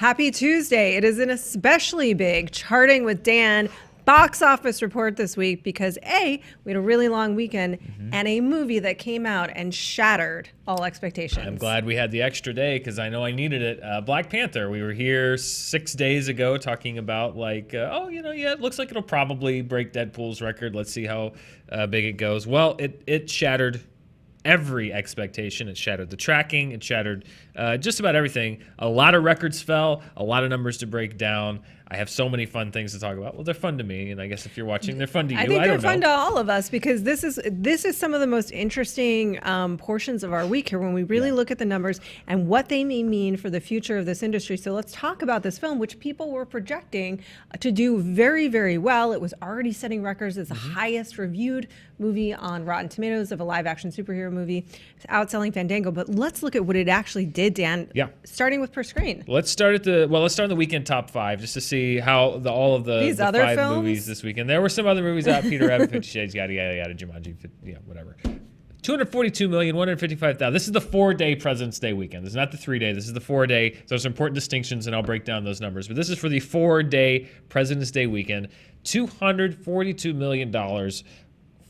Happy Tuesday. It is an especially big Charting with Dan box office report this week because A, we had a really long weekend and a movie that came out and shattered all expectations. I'm glad we had the extra day because I know I needed it. Black Panther. We were here 6 days ago talking about it looks like it'll probably break Deadpool's record. Let's see how big it goes. Well, it shattered every expectation. It shattered the tracking. It shattered just about everything. A lot of records fell, a lot of numbers to break down. I have so many fun things to talk about. Well, they're fun to me, and I guess if you're watching, they're fun to you. I think they're fun to all of us because this is some of the most interesting portions of our week here when we really look at the numbers and what they may mean for the future of this industry. So let's talk about this film, which people were projecting to do very, very well. It was already setting records as the highest reviewed movie on Rotten Tomatoes of a live-action superhero movie, outselling Fandango. But let's look at what it actually did, Dan. Yeah. Starting with per screen. Let's start on the weekend top 5 just to see how all of the other 5 films? movies this weekend. There were some other movies out: Peter Rabbit, 50 Shades, yada yada yada, Jumanji, whatever. 242,155,000. This is the 4-day President's Day weekend. This is not the 3-day. This is the 4-day. There's important distinctions, and I'll break down those numbers. But this is for the 4-day President's Day weekend. $242 million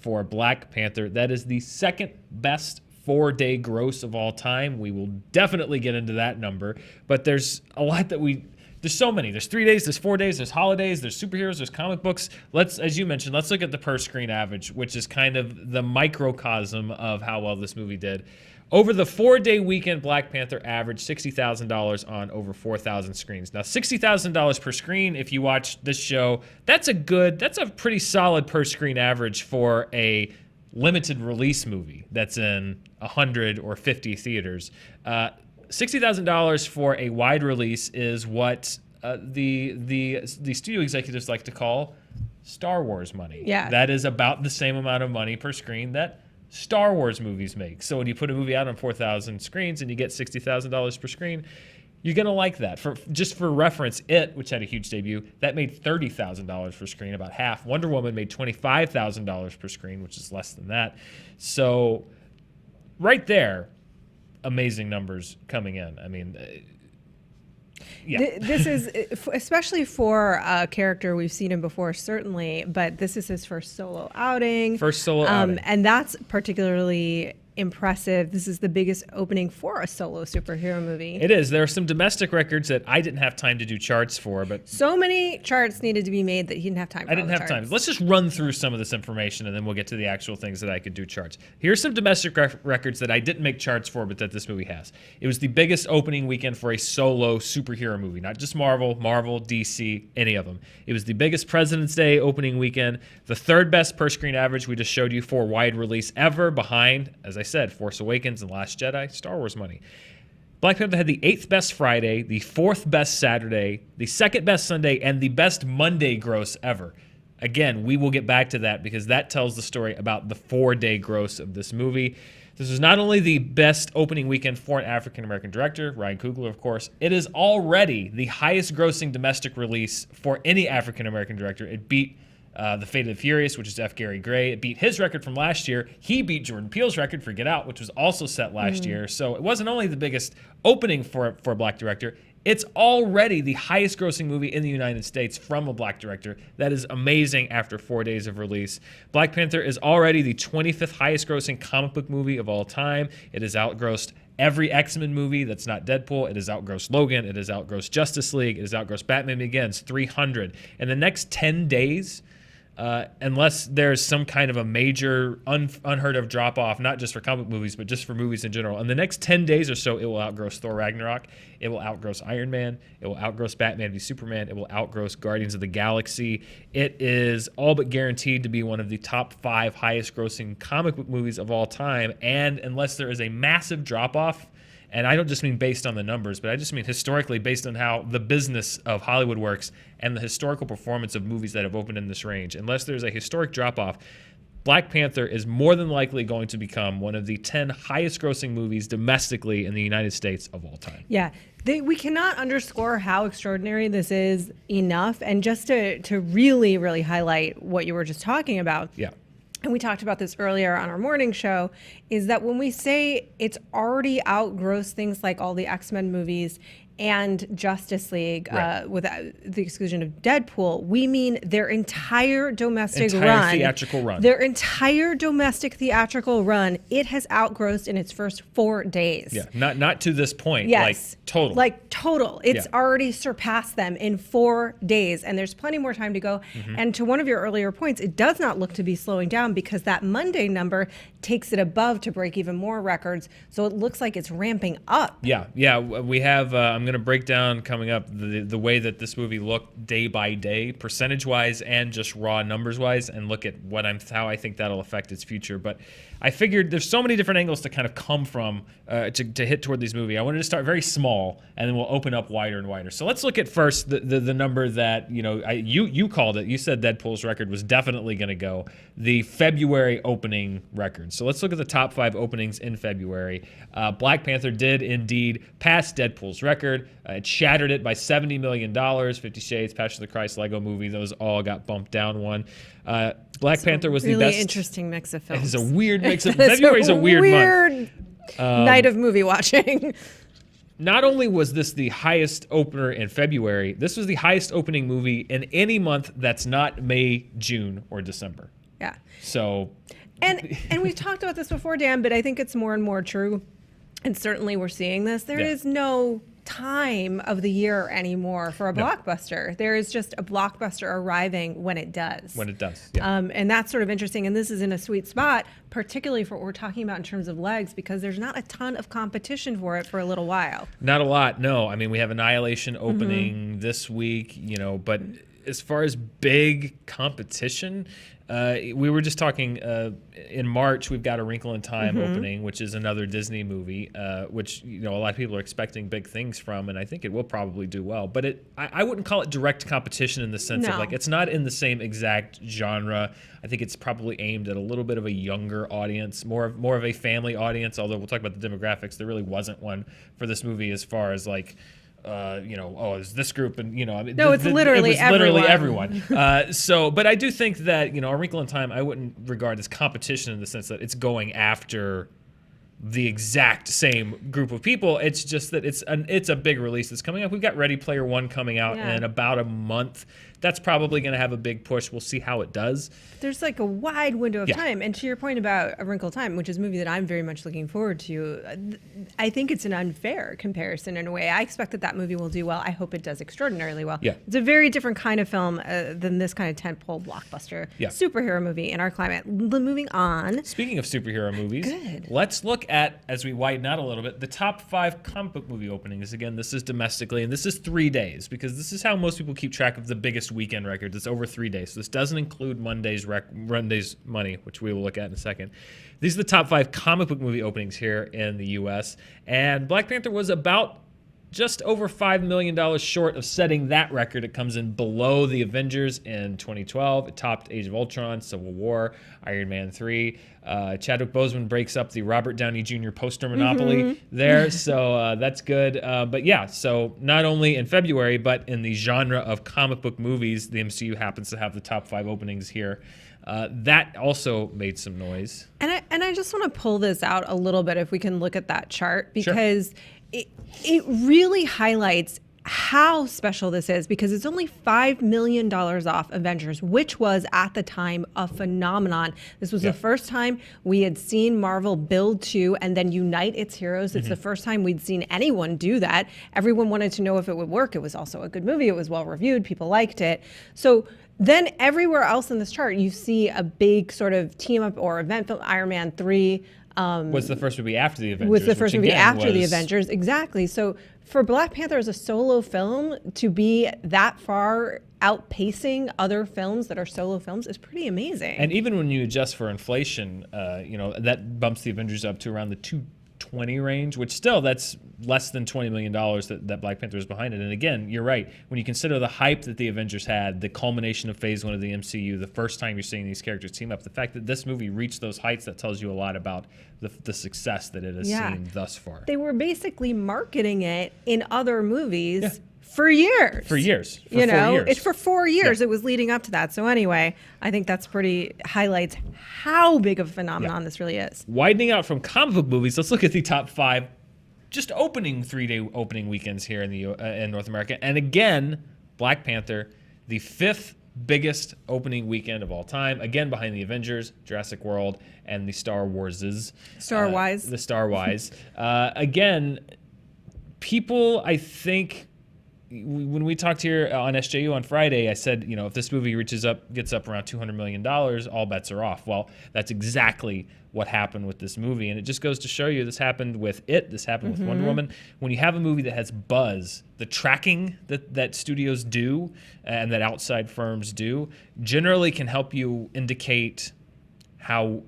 for Black Panther. That is the second best 4-day gross of all time. We will definitely get into that number. But there's a lot there's so many. There's 3 days, there's 4 days, there's holidays, there's superheroes, there's comic books. As you mentioned, let's look at the per screen average, which is kind of the microcosm of how well this movie did. Over the 4-day weekend, Black Panther averaged $60,000 on over 4,000 screens. Now, $60,000 per screen, if you watch this show, that's a pretty solid per screen average for a limited release movie that's in 100 or 50 theaters. $60,000 for a wide release is what the studio executives like to call Star Wars money. Yeah. That is about the same amount of money per screen that Star Wars movies make. So when you put a movie out on 4,000 screens and you get $60,000 per screen, you're going to like that. For reference, which had a huge debut, that made $30,000 per screen, about half. Wonder Woman made $25,000 per screen, which is less than that. So right there, amazing numbers coming in. I mean, This is, especially for a character, we've seen him before, certainly, but this is his first solo outing. And that's particularly impressive. This is the biggest opening for a solo superhero movie. It is. There are some domestic records that I didn't have time to do charts for, but so many charts needed to be made that he didn't have time for. I didn't have time. Let's just run through some of this information and then we'll get to the actual things that I could do charts. Here's some domestic records that I didn't make charts for, but that this movie has. It was the biggest opening weekend for a solo superhero movie, not just Marvel, DC, any of them. It was the biggest President's Day opening weekend, the third best per screen average we just showed you for wide release ever, behind, as I said, Force Awakens and Last Jedi, Star Wars money. Black Panther had the 8th best Friday, the 4th best Saturday, the 2nd best Sunday, and the best Monday gross ever. Again, we will get back to that because that tells the story about the 4-day gross of this movie. This was not only the best opening weekend for an African-American director, Ryan Coogler, of course, it is already the highest grossing domestic release for any African-American director. It beat The Fate of the Furious, which is F. Gary Gray. It beat his record from last year. He beat Jordan Peele's record for Get Out, which was also set last year. So it wasn't only the biggest opening for a black director, it's already the highest grossing movie in the United States from a black director. That is amazing after 4 days of release. Black Panther is already the 25th highest grossing comic book movie of all time. It has outgrossed every X-Men movie that's not Deadpool. It has outgrossed Logan. It has outgrossed Justice League. It has outgrossed Batman Begins, 300. In the next 10 days, unless there's some kind of a major unheard of drop off, not just for comic movies, but just for movies in general. In the next 10 days or so, it will outgross Thor Ragnarok. It will outgross Iron Man. It will outgross Batman v Superman. It will outgross Guardians of the Galaxy. It is all but guaranteed to be one of the top 5 highest grossing comic book movies of all time. And unless there is a massive drop off, and I don't just mean based on the numbers, but I just mean historically based on how the business of Hollywood works and the historical performance of movies that have opened in this range. Unless there's a historic drop-off, Black Panther is more than likely going to become one of the 10 highest-grossing movies domestically in the United States of all time. Yeah, we cannot underscore how extraordinary this is enough. And just to really, really highlight what you were just talking about. Yeah. And we talked about this earlier on our morning show, is that when we say it's already outgrossed things like all the X-Men movies and Justice League, Right. without the exclusion of Deadpool, we mean their entire domestic Entire theatrical run. Their entire domestic theatrical run, it has outgrossed in its first 4 days. Yeah, not to this point. Yes. Like total. Like total. It's Yeah. already surpassed them in 4 days, and there's plenty more time to go. Mm-hmm. And to one of your earlier points, it does not look to be slowing down because that Monday number takes it above to break even more records. So it looks like it's ramping up. Yeah. We have. I'm going to break down coming up the way that this movie looked day by day, percentage wise, and just raw numbers wise, and look at how I think that'll affect its future. But I figured there's so many different angles to kind of come from to hit toward these movies. I wanted to start very small, and then we'll open up wider and wider. So let's look at first the number that you called it. You said Deadpool's record was definitely going to go, the February opening record. So let's look at the top 5 openings in February. Black Panther did indeed pass Deadpool's record. It shattered it by $70 million. 50 Shades, Passion of the Christ, Lego Movie, those all got bumped down one. Black Panther was the best. Really interesting mix of films. It's a weird mix of February's a weird month. Night of movie watching. Not only was this the highest opener in February, this was the highest opening movie in any month that's not May, June, or December. Yeah. So, And we've talked about this before, Dan, but I think it's more and more true. And certainly we're seeing this. There is no time of the year anymore for a blockbuster. There is just a blockbuster arriving when it does. When it does, yeah. And that's sort of interesting. And this is in a sweet spot, particularly for what we're talking about in terms of legs, because there's not a ton of competition for it for a little while. Not a lot, no. I mean, we have Annihilation opening this week, but as far as big competition, we were just talking in March. We've got A Wrinkle in Time opening, which is another Disney movie, which a lot of people are expecting big things from, and I think it will probably do well. But I wouldn't call it direct competition in the sense of it's not in the same exact genre. I think it's probably aimed at a little bit of a younger audience, more of a family audience. Although we'll talk about the demographics, there really wasn't one for this movie as far as like. It's this group, and no, it's literally everyone. But I do think that A Wrinkle in Time, I wouldn't regard as competition in the sense that it's going after the exact same group of people. It's just that it's a big release that's coming up. We've got Ready Player One coming out in about a month. That's probably going to have a big push. We'll see how it does. There's like a wide window of time. And to your point about A Wrinkle in Time, which is a movie that I'm very much looking forward to, I think it's an unfair comparison in a way. I expect that movie will do well. I hope it does extraordinarily well. Yeah. It's a very different kind of film than this kind of tentpole blockbuster superhero movie in our climate. Moving on. Speaking of superhero movies, Good. Let's look at, as we widen out a little bit, the top 5 comic book movie openings. Again, this is domestically, and this is 3 days, because this is how most people keep track of the biggest weekend records. It's over 3 days. So this doesn't include Monday's money, which we will look at in a second. These are the top 5 comic book movie openings here in the U.S. And Black Panther was about just over $5 million short of setting that record. It comes in below the Avengers in 2012. It topped Age of Ultron, Civil War, Iron Man 3. Chadwick Boseman breaks up the Robert Downey Jr. poster monopoly there, so that's good. But yeah, so not only in February, but in the genre of comic book movies, the MCU happens to have the top 5 openings here. That also made some noise. And I just want to pull this out a little bit if we can look at that chart, because it really highlights how special this is, because it's only $5 million off Avengers, which was at the time a phenomenon. This was the first time we had seen Marvel build to and then unite its heroes. It's the first time we'd seen anyone do that. Everyone wanted to know if it would work. It was also a good movie. It was well reviewed. People liked it. So then everywhere else in this chart, you see a big sort of team up or event film. Iron Man 3 was the first movie after the Avengers. Was the first movie after the Avengers, exactly. So for Black Panther as a solo film to be that far outpacing other films that are solo films is pretty amazing. And even when you adjust for inflation, that bumps the Avengers up to around the 220 range, which still that's less than $20 million that Black Panther is behind it. And again, you're right. When you consider the hype that the Avengers had, the culmination of Phase 1 of the MCU, the first time you're seeing these characters team up, the fact that this movie reached those heights, that tells you a lot about the success that it has seen thus far. They were basically marketing it in other movies for years. For 4 years. It's for 4 years. It was leading up to that. So anyway, I think that's pretty highlights how big of a phenomenon this really is. Widening out from comic book movies, let's look at the top 5 just opening 3-day opening weekends here in in North America. And again, Black Panther, the 5th biggest opening weekend of all time, again behind the Avengers, Jurassic World, and the Star Warses. Star Wise. The Star Wise. Again, people, I think, when we talked here on SJU on Friday, I said, if this movie gets up around $200 million, all bets are off. Well, that's exactly what happened with this movie. And it just goes to show you this happened with this happened with Wonder Woman. When you have a movie that has buzz, the tracking that studios do and that outside firms do generally can help you indicate how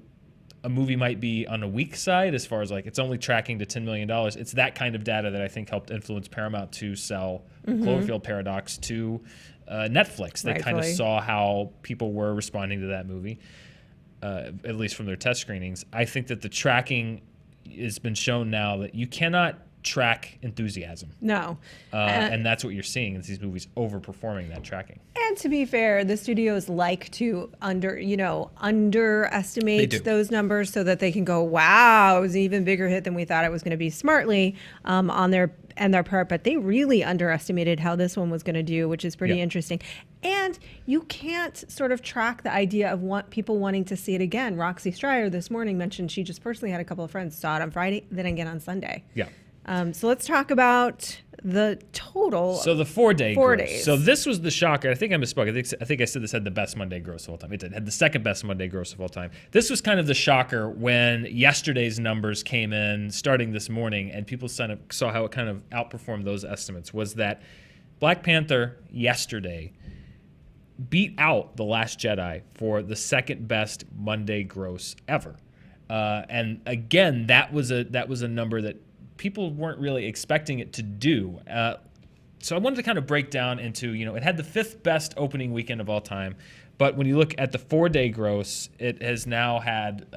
a movie might be on a weak side as far as like it's only tracking to $10 million. It's that kind of data that I think helped influence Paramount to sell Cloverfield Paradox to Netflix. They kind of saw how people were responding to that movie, at least from their test screenings. I think that the tracking has been shown now that you cannot track enthusiasm. No. And that's what you're seeing is these movies overperforming that tracking. And to be fair, the studios like to underestimate those numbers so that they can go, wow, it was an even bigger hit than we thought it was going to be, smartly on their part. But they really underestimated how this one was going to do, which is pretty interesting. And you can't sort of track the idea of people wanting to see it again. Roxy Stryer this morning mentioned she just personally had a couple of friends saw it on Friday, then again on Sunday. Yeah. So let's talk about the total. So the 4-day four gross. days. So this was the shocker. I think I misspoke. I think I said this had the best Monday gross of all time. It did. It had the second best Monday gross of all time. This was kind of the shocker when yesterday's numbers came in starting this morning, and people saw how it kind of outperformed those estimates, was that Black Panther yesterday beat out The Last Jedi for the second best Monday gross ever. And again, that was a number that people weren't really expecting it to do. So I wanted to kind of break down into, it had the 5th best opening weekend of all time, but when you look at the 4-day gross, it has now had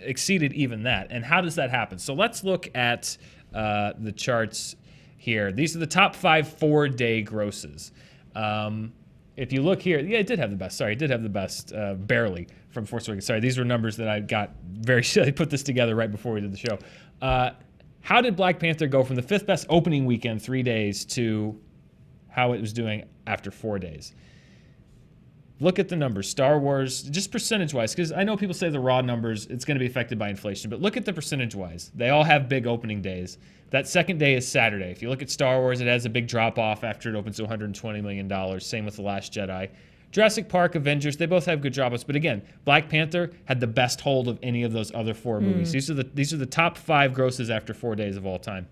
exceeded even that. And how does that happen? So let's look at the charts here. These are the top 5 4-day grosses. If you look here, it did have the best. Sorry, it did have the best, barely, from Force Awakens. Sorry, these were numbers that I got I put this together right before we did the show. How did Black Panther go from the 5th best opening weekend, 3 days, to how it was doing after 4 days? Look at the numbers. Star Wars, just percentage-wise, because I know people say the raw numbers, it's going to be affected by inflation, but look at the percentage-wise. They all have big opening days. That second day is Saturday. If you look at Star Wars, it has a big drop-off after it opens to $120 million. Same with The Last Jedi. Jurassic Park, Avengers, they both have good drop-offs. But again, Black Panther had the best hold of any of those other 4 movies. These are the top 5 grosses after 4 days of all time.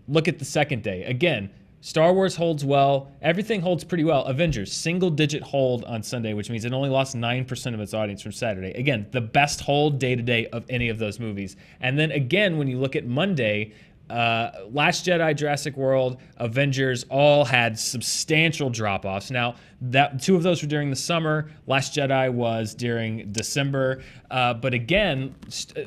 Look at the second day. Again, Star Wars holds well. Everything holds pretty well. Avengers, single-digit hold on Sunday, which means it only lost 9% of its audience from Saturday. Again, the best hold day-to-day of any of those movies. And then again, when you look at Monday, Last Jedi, Jurassic World, Avengers all had substantial drop-offs. Now, 2 of those were during the summer. Last Jedi was during December. But again,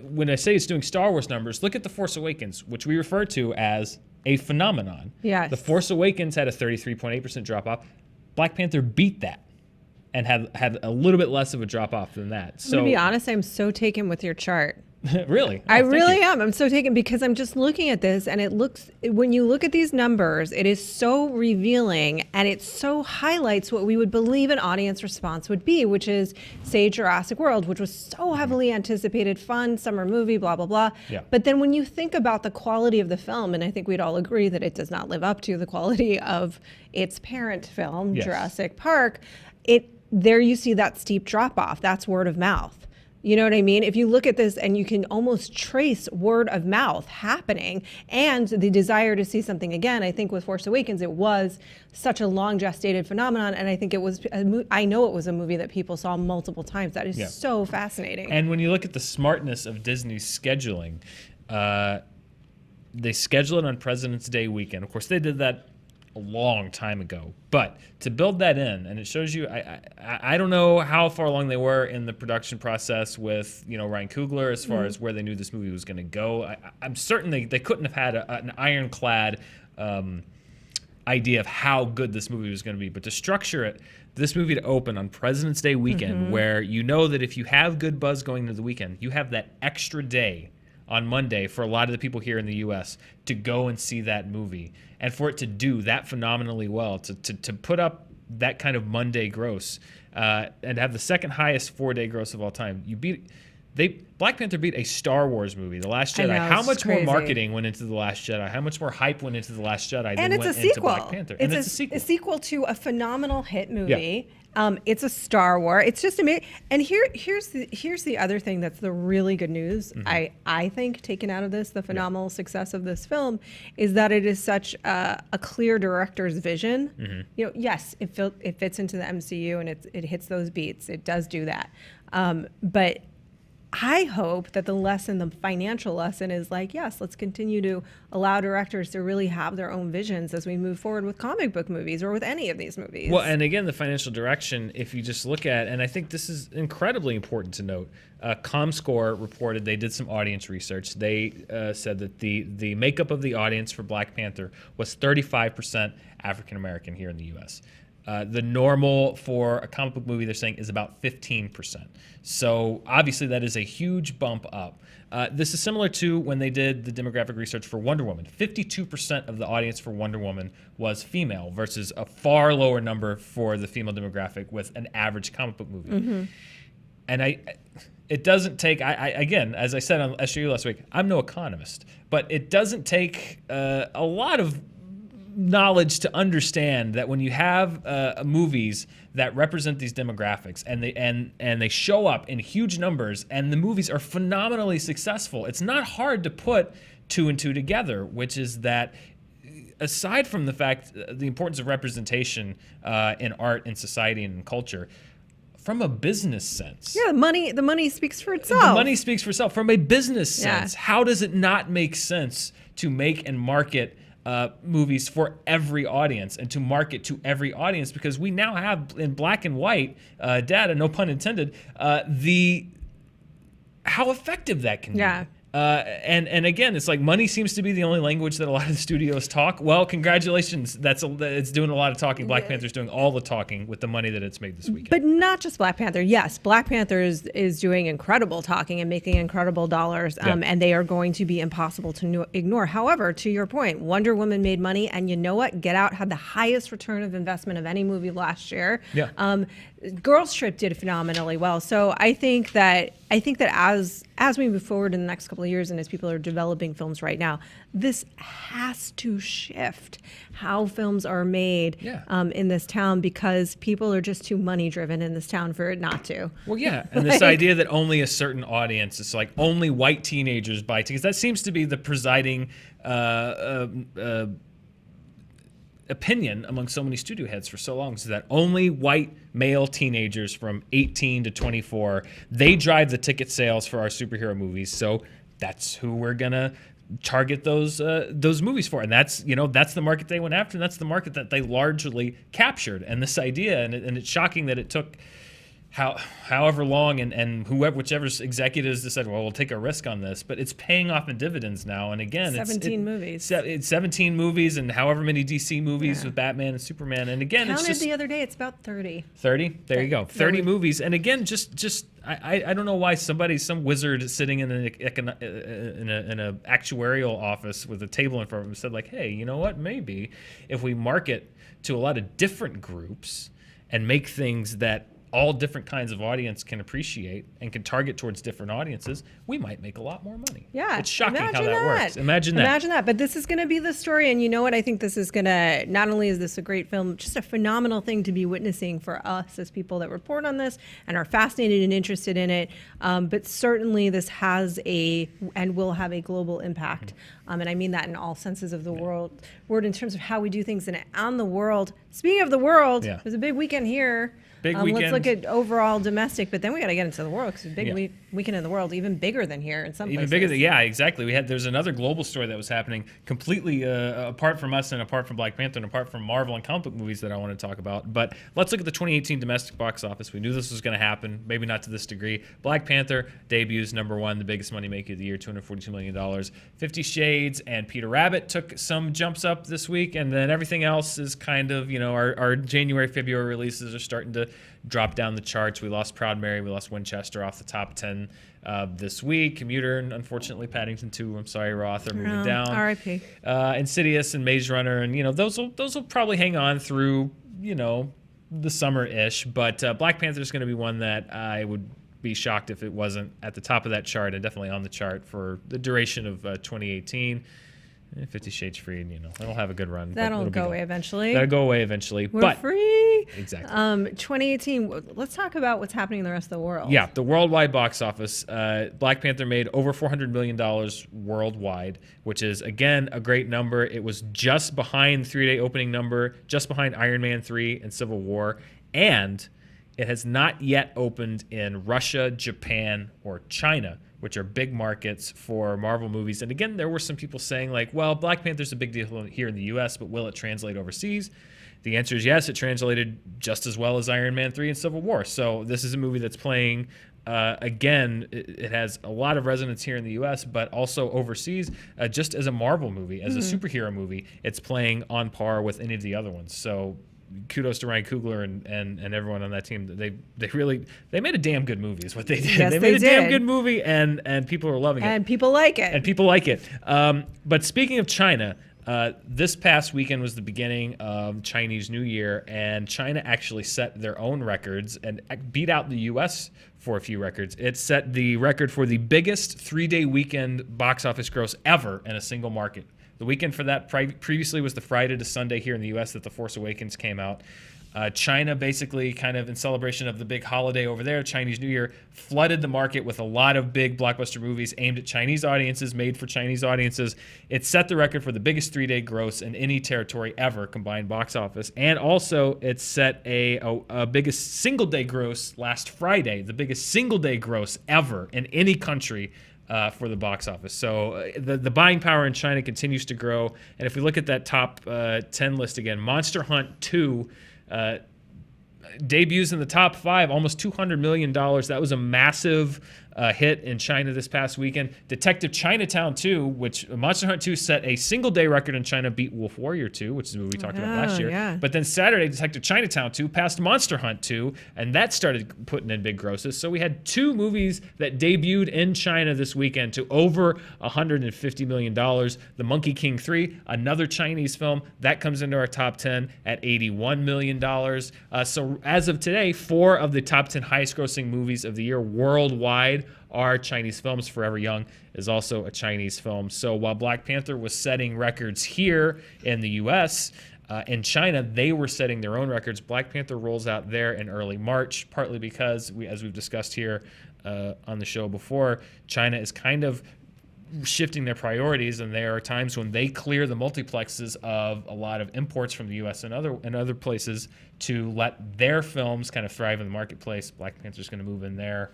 when I say it's doing Star Wars numbers, look at The Force Awakens, which we refer to as a phenomenon. Yes. The Force Awakens had a 33.8% drop-off. Black Panther beat that and had a little bit less of a drop-off than that. So, to be honest, I'm so taken with your chart. Really? I really am. I'm so taken because I'm just looking at this and when you look at these numbers, it is so revealing and it so highlights what we would believe an audience response would be, which is, say, Jurassic World, which was so heavily anticipated, fun, summer movie, blah, blah, blah. Yeah. But then when you think about the quality of the film, and I think we'd all agree that it does not live up to the quality of its parent film, Yes. Jurassic Park, there you see that steep drop off. That's word of mouth. You know what I mean? If you look at this and you can almost trace word of mouth happening and the desire to see something again. I think with Force Awakens, it was such a long gestated phenomenon. And I think I know it was a movie that people saw multiple times. That is so fascinating. And when you look at the smartness of Disney's scheduling, they schedule it on President's Day weekend. Of course, they did that a long time ago, but to build that in, and it shows you, I don't know how far along they were in the production process with Ryan Coogler as far as where they knew this movie was going to go. I'm certain they couldn't have had an ironclad idea of how good this movie was going to be, but to structure this movie to open on President's Day weekend, where you know that if you have good buzz going into the weekend, you have that extra day on Monday for a lot of the people here in the U.S. to go and see that movie, and for it to do that phenomenally well, to put up that kind of Monday gross, and have the second highest 4-day gross of all time. Black Panther beat a Star Wars movie, The Last Jedi. How much more marketing went into The Last Jedi? How much more hype went into The Last Jedi than went into Black Panther? And it's a sequel. A sequel to a phenomenal hit movie. Yeah. It's a Star Wars. It's just amazing. And here's the other thing that's the really good news. Mm-hmm. I think taken out of this, the phenomenal success of this film, is that it is such a clear director's vision. Mm-hmm. You know, yes, it fits into the MCU and it hits those beats. It does do that. But I hope that the financial lesson is like, yes, let's continue to allow directors to really have their own visions as we move forward with comic book movies or with any of these movies. Well, and again, the financial direction, if you just look at, and I think this is incredibly important to note, ComScore reported, they did some audience research. They said that the makeup of the audience for Black Panther was 35% African American here in the U.S. The normal for a comic book movie, they're saying, is about 15%. So obviously that is a huge bump up. This is similar to when they did the demographic research for Wonder Woman. 52% of the audience for Wonder Woman was female versus a far lower number for the female demographic with an average comic book movie. Mm-hmm. And it doesn't take, again, as I said on SU last week, I'm no economist, but it doesn't take a lot of knowledge to understand that when you have movies that represent these demographics and they show up in huge numbers and the movies are phenomenally successful, it's not hard to put two and two together, which is that aside from the fact, the importance of representation in art and society and culture, from a business sense. Yeah, the money speaks for itself. The money speaks for itself. From a business sense, how does it not make sense to make and market movies for every audience and to market to every audience? Because we now have in black and white data, no pun intended, how effective that can be. And again, it's like money seems to be the only language that a lot of the studios talk. Well, congratulations. It's doing a lot of talking. Black Panther's doing all the talking with the money that it's made this weekend. But not just Black Panther. Yes, Black Panther is doing incredible talking and making incredible dollars, and they are going to be impossible to ignore. However, to your point, Wonder Woman made money, and you know what? Get Out had the highest return of investment of any movie last year. Yeah. Girls Trip did phenomenally well. So I think that as we move forward in the next couple of years and as people are developing films right now, this has to shift how films are made in this town, because people are just too money driven in this town for it not to. Well, yeah. And this idea that only a certain audience, it's like only white teenagers buy tickets, that seems to be the presiding opinion among so many studio heads for so long, is that only white male teenagers from 18 to 24, they drive the ticket sales for our superhero movies. So that's who we're gonna target those movies for, and that's the market they went after, and that's the market that they largely captured. And this idea, and it's shocking that it took however long and whichever executives decided, well, we'll take a risk on this, but it's paying off in dividends now. And again, 17 movies. It's 17 movies and however many DC movies with Batman and Superman. And again, counted it's just the other day, it's about 30. 30? There you go. 30 movies. And again, I don't know why some wizard sitting in an actuarial office with a table in front of him said, like, hey, you know what? Maybe if we market to a lot of different groups and make things that all different kinds of audience can appreciate and can target towards different audiences, we might make a lot more money. Yeah. It's shocking how that works. Imagine that. But this is going to be the story. And you know what? I think this is going to, not only is this a great film, just a phenomenal thing to be witnessing for us as people that report on this and are fascinated and interested in it. But certainly this has and will have a global impact. And I mean that in all senses of the word in terms of how we do things on the world. Speaking of the world, there's a big weekend here. Let's look at overall domestic, but then we got to get into the world, because it's a big weekend in the world, even bigger than here in some places. Even bigger exactly. There's another global story that was happening completely apart from us and apart from Black Panther and apart from Marvel and comic book movies that I want to talk about. But let's look at the 2018 domestic box office. We knew this was going to happen, maybe not to this degree. Black Panther debuts #1, the biggest money maker of the year, $242 million. 50 Shades and Peter Rabbit took some jumps up this week, and then everything else is kind of, our January, February releases are starting to drop down the charts. We lost Proud Mary, we lost Winchester off the top 10 this week. Commuter and unfortunately Paddington 2. I'm sorry, Roth are moving down. R.I.P. Insidious and Maze Runner, and those will probably hang on through the summer-ish. But Black Panther is going to be one that I would be shocked if it wasn't at the top of that chart and definitely on the chart for the duration of 2018. 50 Shades Freed, it'll have a good run. That'll go away eventually. That'll go away eventually. We're free. Exactly. 2018. Let's talk about what's happening in the rest of the world. Yeah, the worldwide box office. Black Panther made over $400 million worldwide, which is, again, a great number. It was just behind the 3-day opening number, just behind Iron Man 3 and Civil War. And it has not yet opened in Russia, Japan, or China, which are big markets for Marvel movies. And again, there were some people saying like, well, Black Panther's a big deal here in the US, but will it translate overseas? The answer is yes, it translated just as well as Iron Man 3 and Civil War. So this is a movie that's playing, again, it has a lot of resonance here in the US, but also overseas, just as a Marvel movie, as a superhero movie, it's playing on par with any of the other ones. So kudos to Ryan Coogler and everyone on that team. They made a damn good movie is what they did. Yes, they made a did. damn good movie and people are loving it. And people like it. And people like it. But speaking of China, this past weekend was the beginning of Chinese New Year, and China actually set their own records and beat out the U.S. for a few records. It set the record for the biggest 3-day weekend box office gross ever in a single market. The weekend for that previously was the Friday to Sunday here in the U.S. that The Force Awakens came out. China basically kind of in celebration of the big holiday over there, Chinese New Year, flooded the market with a lot of big blockbuster movies aimed at Chinese audiences, made for Chinese audiences. It set the record for the biggest 3-day gross in any territory ever, combined box office. And also it set a biggest single-day gross last Friday, the biggest single-day gross ever in any country for the box office. So the buying power in China continues to grow. And if we look at that top 10 list again, Monster Hunt 2 debuts in the top 5, almost $200 million. That was a massive hit in China this past weekend. Detective Chinatown 2, which Monster Hunt 2 set a single-day record in China, beat Wolf Warrior 2, which is a movie we talked about last year. Yeah. But then Saturday, Detective Chinatown 2 passed Monster Hunt 2, and that started putting in big grosses. So we had 2 movies that debuted in China this weekend to over $150 million. The Monkey King 3, another Chinese film, that comes into our top 10 at $81 million. So as of today, 4 of the top 10 highest-grossing movies of the year worldwide are Chinese films. Forever Young is also a Chinese film. So while Black Panther was setting records here in the U.S., in China, they were setting their own records. Black Panther rolls out there in early March, partly because, as we've discussed here on the show before, China is kind of shifting their priorities, and there are times when they clear the multiplexes of a lot of imports from the U.S. and other places to let their films kind of thrive in the marketplace. Black Panther's going to move in there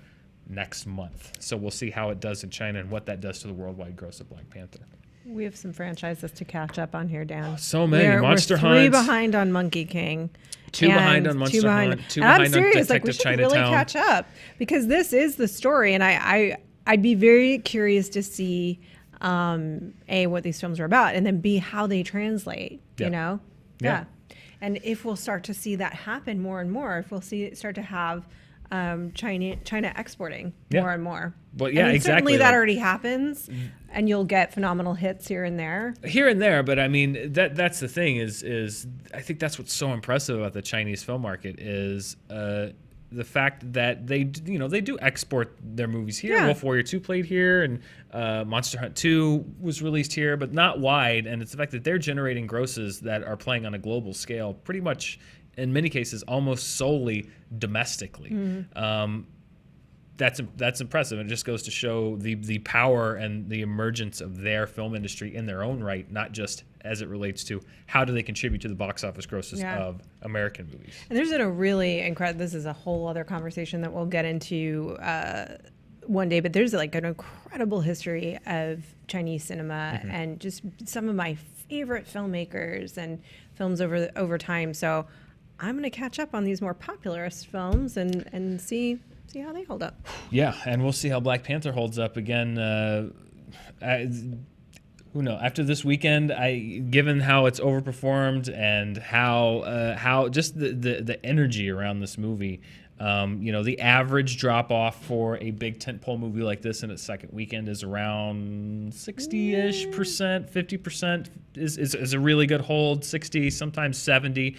next month. So we'll see how it does in China and what that does to the worldwide gross of Black Panther. We have some franchises to catch up on here, Dan. So many. Monster Hunt. 3 behind on Monkey King. 2 behind on Monster Hunt. 2 behind I'm serious. on Like, we Detective should Chinatown. really catch up because this is the story, and I'd be very curious to see A, what these films are about, and then B, how they translate. Yeah. You know, Yeah. And if we'll start to see that happen more and more, if we'll see it start to have China exporting more and more. But yeah, I mean, exactly. Certainly that already happens, and you'll get phenomenal hits here and there. Here and there, but I mean that's the thing is I think that's what's so impressive about the Chinese film market is the fact that they do export their movies here. Yeah. Wolf Warrior 2 played here, and Monster Hunt 2 was released here, but not wide. And it's the fact that they're generating grosses that are playing on a global scale, pretty much in many cases almost solely domestically. That's impressive. It just goes to show the power and the emergence of their film industry in their own right, not just as it relates to how do they contribute to the box office grosses of American movies. And there's been a really incredible, this is a whole other conversation that we'll get into one day, but there's like an incredible history of Chinese cinema and just some of my favorite filmmakers and films over time. So I'm going to catch up on these more popularist films and see how they hold up. Yeah, and we'll see how Black Panther holds up again. Who knows? After this weekend, given how it's overperformed and how just the energy around this movie, The average drop off for a big tentpole movie like this in its second weekend is around 60-ish%, 50% is a really good hold, 60, sometimes 70.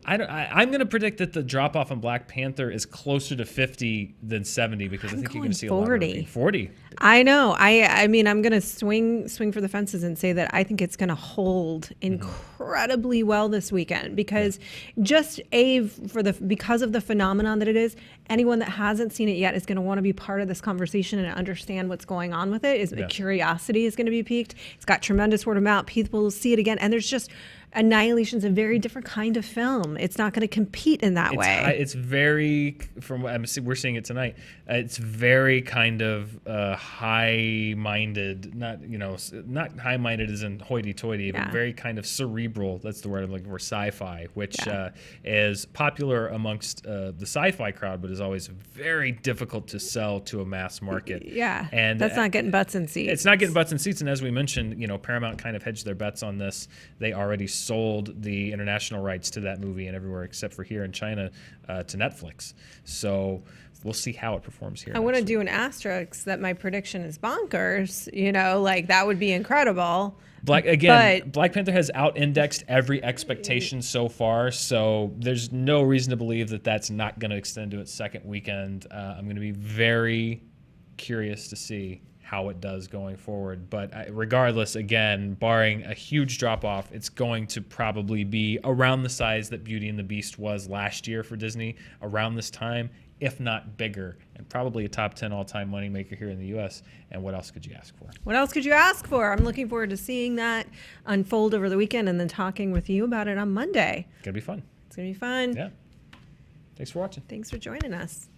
I'm going to predict that the drop off on Black Panther is closer to 50 than 70 because I think you're going to see a lot of 40. I know. I mean, I'm going to swing for the fences and say that I think it's going to hold incredibly well this weekend because because of the phenomenon that it is, anyone that hasn't seen it yet is going to want to be part of this conversation and understand what's going on with it. Curiosity is going to be piqued. It's got tremendous word of mouth. People will see it again, and there's just Annihilation's a very different kind of film. It's not going to compete in that way. It's very, from what we're seeing it tonight, it's very kind of high-minded, not high-minded as in hoity-toity, but very kind of cerebral, that's the word I'm looking for, sci-fi, which is popular amongst the sci-fi crowd, but is always very difficult to sell to a mass market. Yeah, and that's not getting butts in seats. It's not getting butts in seats, and as we mentioned, Paramount kind of hedged their bets on this. They already sold the international rights to that movie and everywhere except for here in China to Netflix. So we'll see how it performs here. I want to do an asterisk that my prediction is bonkers. That would be incredible. Black Panther has out-indexed every expectation so far, so there's no reason to believe that that's not going to extend to its second weekend. I'm going to be very curious to see how it does going forward. But regardless, again, barring a huge drop-off, it's going to probably be around the size that Beauty and the Beast was last year for Disney, around this time, if not bigger, and probably a top 10 all-time moneymaker here in the U.S. And what else could you ask for? What else could you ask for? I'm looking forward to seeing that unfold over the weekend and then talking with you about it on Monday. It's going to be fun. It's going to be fun. Yeah. Thanks for watching. Thanks for joining us.